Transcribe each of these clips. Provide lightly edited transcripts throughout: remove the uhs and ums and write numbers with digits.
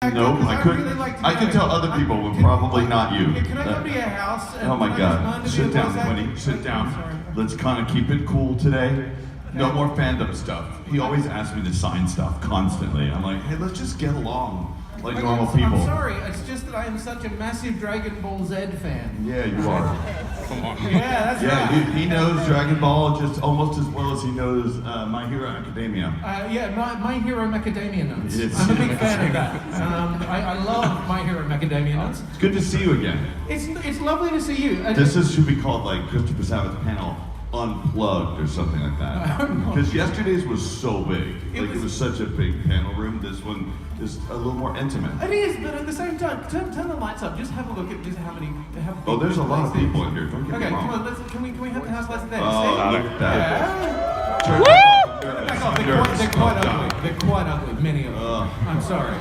Nope, I couldn't. Really like I could tell other people, but probably not you. Can I come to your house? Oh my God! Sit down, Winnie. Sit down. Let's kind of keep it cool today. No more fandom stuff. He always asks me to sign stuff constantly. I'm like, hey, let's just get along like normal people. I'm sorry. It's just that I am such a massive Dragon Ball Z fan. Yeah, you are. Come on. Yeah, that's right. Yeah, he knows Dragon Ball just almost as well as he knows My Hero Academia. Yeah, My Hero Macadamia Nuts. Yes. I'm a big fan of that. I love My Hero Macadamia Nuts. It's good to see you again. It's lovely to see you. Should be called like Christopher Sabat's panel Unplugged or something like that. Because yesterday's was so big. It was such a big panel room. This one is a little more intimate. It is, but at the same time, turn the lights up. Just have a look at just how many. Oh, there's a lot of people in here. Don't get me wrong. Come on. Can we have the house lights there? Oh, look at that. Yeah. Woo! They're quite ugly. They're quite ugly. Many of them. I'm sorry.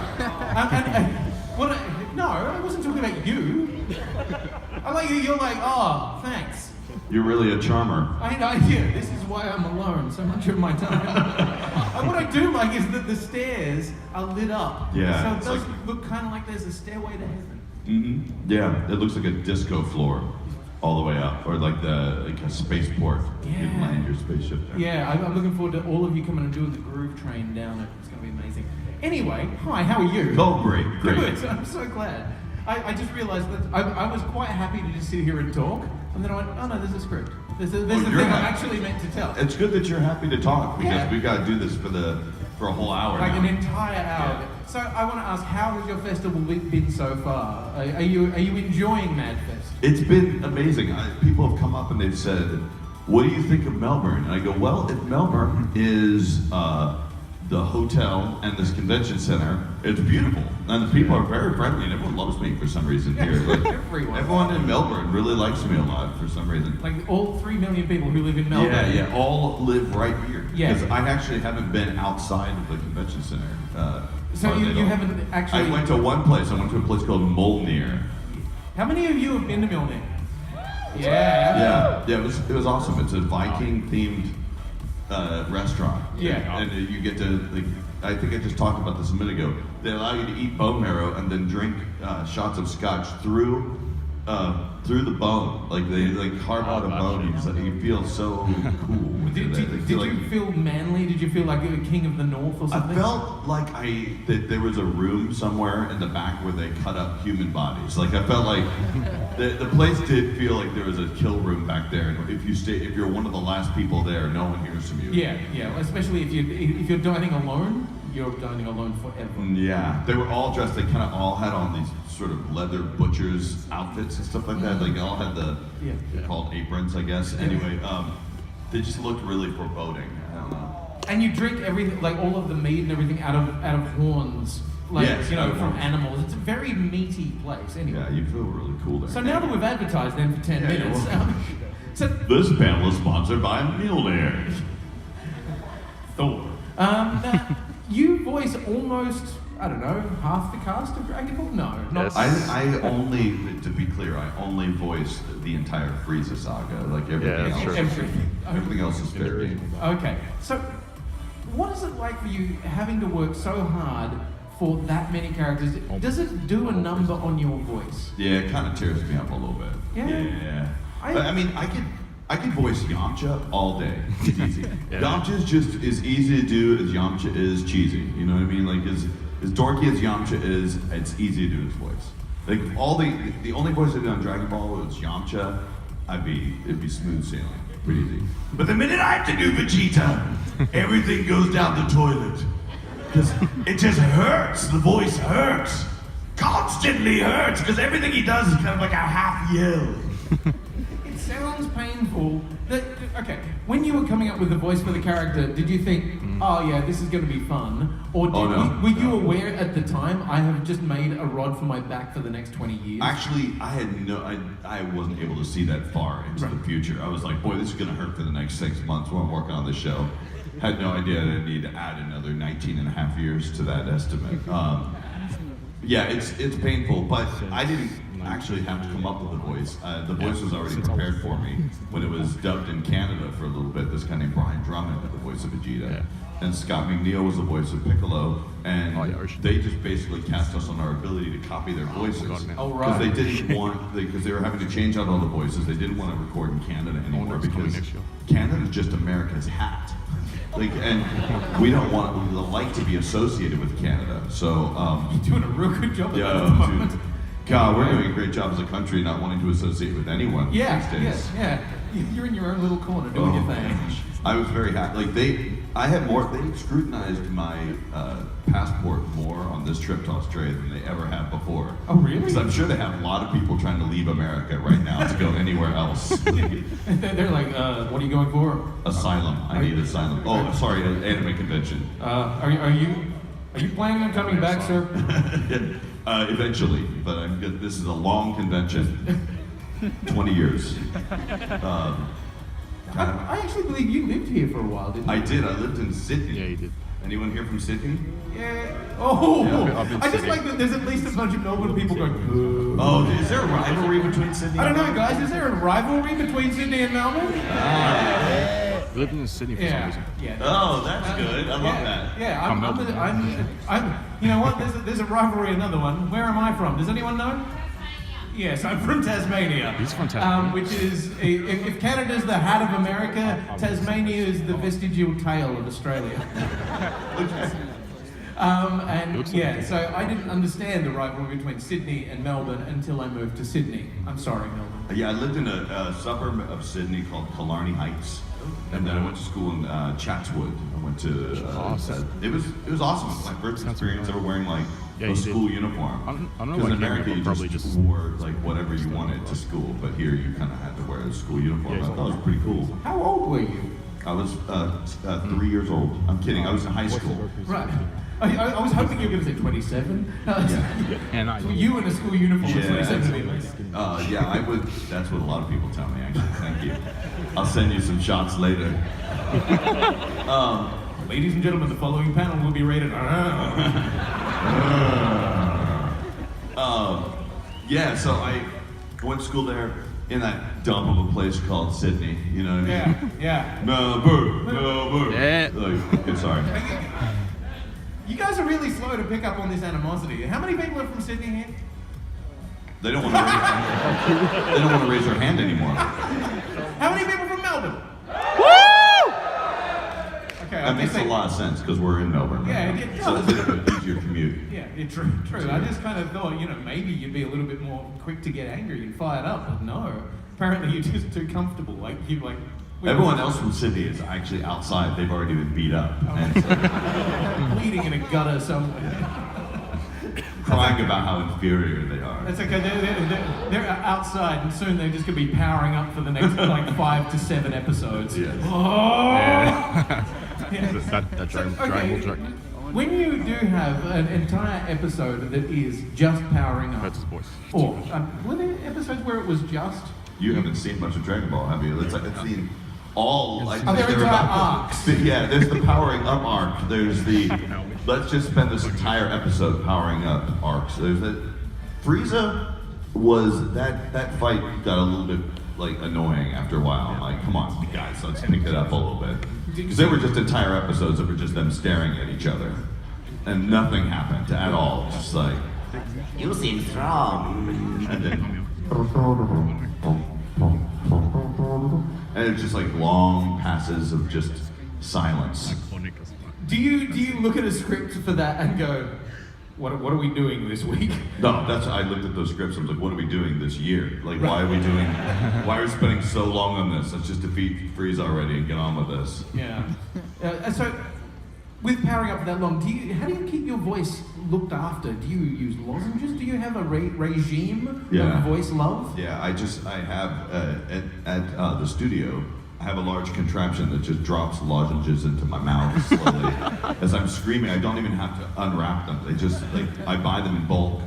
No, I wasn't talking about you. I like you. You're like, oh, thanks. You're really a charmer. Yeah, this is why I'm alone so much of my time. And what I do like is that the stairs are lit up. Yeah. So it does look kind of like there's a stairway to heaven. Mm-hmm. Yeah, it looks like a disco floor all the way up, or like a spaceport. Yeah. You land your spaceship there. Yeah, I'm looking forward to all of you coming and doing the groove train down it. It's going to be amazing. Anyway, hi, how are you? Oh, great. Good, I'm so glad. I just realized that I was quite happy to just sit here and talk, and then I went, oh no, there's a script. There's a thing I'm actually meant to tell. It's good that you're happy to talk, because we've got to do this for a whole hour Like now. an entire hour. Yeah. So I want to ask, how has your festival been so far? Are you enjoying MadFest? It's been amazing. People have come up and they've said, what do you think of Melbourne? And I go, well, if Melbourne is the hotel and this convention center, it's beautiful. And the people are very friendly and everyone loves me for some reason here. Like, everyone in Melbourne really likes me a lot for some reason. Like all 3 million people who live in Melbourne? Yeah, all live right here. Yeah. Because I actually haven't been outside of the convention center. So you haven't actually... I went to one place. I went to a place called Molnir. How many of you have been to Melbourne? Yeah. Yeah, it was awesome. It's a Viking-themed restaurant. Yeah. And you get to, like, I think I just talked about this a minute ago. They allow you to eat bone marrow and then drink shots of scotch through the bone. Like they carve out a bone. You feel so cool. Did you feel manly? Did you feel like a king of the north or something? I felt like that there was a room somewhere in the back where they cut up human bodies. Like I felt like the place did feel like there was a kill room back there. And if you're one of the last people there, no one hears from you. Yeah. Especially if you're dining alone, you're dining alone forever. Yeah. They were all dressed. They kind of all had on these sort of leather butchers outfits and stuff like that. Like they all had they're called aprons, I guess. Anyway, they just looked really foreboding. I don't know. And you drink everything, like all of the meat and everything out of horns, like from animals. It's a very meaty place. Anyway. Yeah, you feel really cool there. So now that we've advertised them for 10 minutes, this panel is sponsored by Mjolnir. Thor. You voice almost, I don't know, half the cast of Dragon Ball? No, not. I only, to be clear, I only voiced the entire Frieza saga. Like everything else. Everything else is fair game. Okay, so what is it like for you having to work so hard for that many characters? Does it do a number on your voice? Yeah, it kind of tears me up a little bit. Yeah. But I mean, I can voice Yamcha all day. It's easy. Yamcha's just as easy to do as Yamcha is cheesy. You know what I mean? Like as dorky as Yamcha is, it's easy to do his voice. Like the only voice I did on Dragon Ball was Yamcha. It'd be smooth sailing, pretty easy. But the minute I have to do Vegeta, everything goes down the toilet. Because it just hurts. The voice hurts. Constantly hurts. Because everything he does is kind of like a half yell. Sounds painful. Okay, when you were coming up with the voice for the character, did you think, oh yeah, this is going to be fun? Or were you aware at the time, I have just made a rod for my back for the next 20 years? Actually, I wasn't able to see that far into the future. I was like, boy, this is going to hurt for the next 6 months while I'm working on this show. Had no idea that I need to add another 19 and a half years to that estimate. Yeah, it's painful, but I didn't actually have to come up with a voice. The voice was already prepared for me when it was dubbed in Canada for a little bit. This guy named Brian Drummond did the voice of Vegeta. Yeah. And Scott McNeil was the voice of Piccolo, and they just basically cast us on our ability to copy their voices. Because they didn't want, because they were having to change out all the voices. They didn't want to record in Canada anymore because Canada's just America's hat. Like, and we don't like to be associated with Canada. So you're doing a real good job at that moment. God, we're doing a great job as a country not wanting to associate with anyone these days. Yeah. You're in your own little corner doing your thing. I was very happy. Like they scrutinized my passport more on this trip to Australia than they ever have before. Oh, really? Because I'm sure they have a lot of people trying to leave America right now to go anywhere else. They're like, what are you going for? Asylum. I need asylum. Oh, sorry, an anime convention. Are you planning on coming back, sir? Eventually, but this is a long convention. 20 years. I actually believe you lived here for a while, didn't you? I did. I lived in Sydney. Yeah, you did. Anyone here from Sydney? Yeah. Oh! Yeah, I just like that there's at least a bunch of Melbourne people going, boo. Oh, is there a rivalry between Sydney? I don't know, guys. Is there a rivalry between Sydney and Melbourne? I lived in Sydney for some reason. Yeah. Oh, that's good. I love that. Yeah, I'm you know what? There's a rivalry, another one. Where am I from? Does anyone know? Yes, I'm from Tasmania. He's from Tasmania. Which is, if Canada's the hat of America, Tasmania is the vestigial tail of Australia. So I didn't understand the rivalry between Sydney and Melbourne until I moved to Sydney. I'm sorry, Melbourne. Yeah, I lived in a suburb of Sydney called Killarney Heights. And then I went to school in Chatswood. I went to. It was awesome. It was my first experience ever wearing like a school uniform. I don't know. Because in America you just wore like whatever you wanted to school, but here you kind of had to wear a school uniform. I thought it was pretty cool. How old were you? I was 3 years old. I'm kidding. I was in high school. Right. I was hoping you were going to say 27. And you in a school uniform at 27. I would. That's what a lot of people tell me. Actually, thank you. I'll send you some shots later. Ladies and gentlemen, the following panel will be rated. So I went to school there in that dump of a place called Sydney. You know what I mean? Yeah. Melbourne. Yeah. Okay, sorry. You guys are really slow to pick up on this animosity. How many people are from Sydney here? They don't want to raise their hand anymore. How many people from Melbourne? Woo! Okay, that makes a lot of sense because we're in Melbourne. Yeah, right now. So it's a bit of an easier commute. Yeah, true. I just kind of thought, maybe you'd be a little bit more quick to get angry and fired up, but no. Apparently you're just too comfortable. Everyone else from Sydney is actually outside. They've already been beat up. Bleeding in a gutter somewhere. Crying about how inferior they are. That's okay. They're outside, and soon they're just going to be powering up for the next 5 to 7 episodes. Yes. Oh! Yeah. That Dragon Ball joke. When you do have an entire episode that is just powering up, that's his voice. Or were there episodes where it was just? You haven't seen much of Dragon Ball, have you? It's seen all. Their entire arcs. There's the powering up arc. There's the let's just spend this entire episode powering up arcs. There's that. Frieza was that fight got a little bit annoying after a while. I'm like, come on, guys, let's pick it up a little bit. Because they were just entire episodes that were just them staring at each other, and nothing happened at all. Just like, you seem strong, and then. And it's just long passes of just silence. Do you look at a script for that and go, what are we doing this week? No, I looked at those scripts. I was like, what are we doing this year? Why are we spending so long on this? Let's just defeat Frieza already and get on with this. Yeah. So, with powering up for that long, how do you keep your voice looked after? Do you use lozenges? Do you have a regime of voice love? Yeah, I have at the studio. I have a large contraption that just drops lozenges into my mouth slowly. As I'm screaming, I don't even have to unwrap them. They just I buy them in bulk,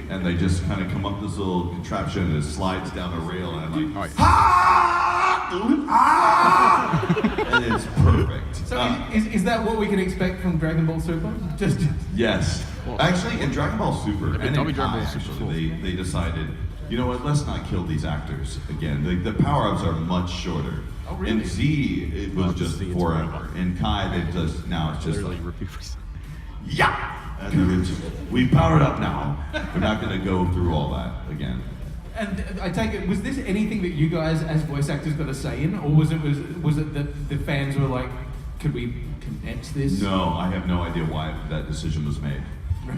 and they just kind of come up this little contraption and it slides down a rail, and I'm like, and it's perfect. So is that what we can expect from Dragon Ball Super? Just yes. Well, actually, in Dragon Ball Super, and in Dragon Ball Super, they decided, you know what, let's not kill these actors again. The power-ups are much shorter. Oh, really? In Z, it was just Z, it's forever. In Kai, they just, now it's just Literally like, repeat for yeah! And then it's just, we powered up now. We're not gonna go through all that again. And I take it, was this anything that you guys as voice actors got a say in, or was it that the fans were like, could we condense this? No, I have no idea why that decision was made.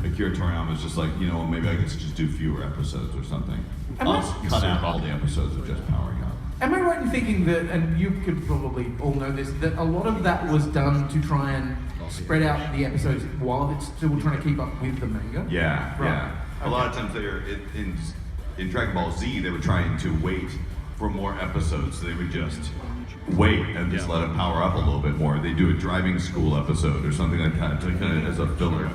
Akira Toriyama was just like, you know, maybe I could just do fewer episodes or something. Let's cut out all the episodes of just powering up. Am I right in thinking that, and you could probably all know this, that a lot of that was done to try and spread out the episodes while it's still trying to keep up with the manga? Yeah, Right. yeah. A lot of times they're in Dragon Ball Z, they were trying to wait for more episodes. So they would just wait and just let it power up a little bit more. They do a driving school episode or something like that, kind of as a filler.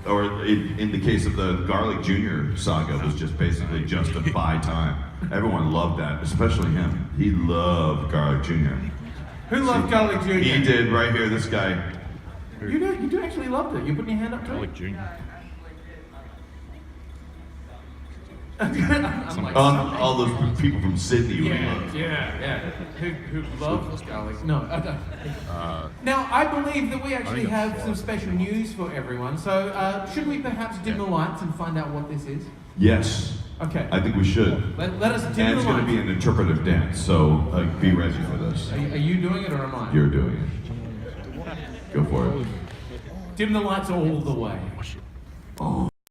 Or in the case of the Garlic Jr. saga, was just basically just to buy time. Everyone loved that, especially him. He loved Garlic Jr. Who loved Garlic Jr.? He did, right here, this guy. You do actually loved it. You're putting your hand up to Garlic it? Jr. I'm like, All those people from Sydney would love. yeah. Who loves garlic? No, I don't. Now, I believe that we actually have some special news for everyone. So, should we perhaps dim the lights and find out what this is? Yes. Okay. I think we should. Let us dim And the it's going lights. to be an interpretive dance, so be ready for this. Are you doing it or am I? You're doing it. Go for it. Dim the lights all the way. Oh.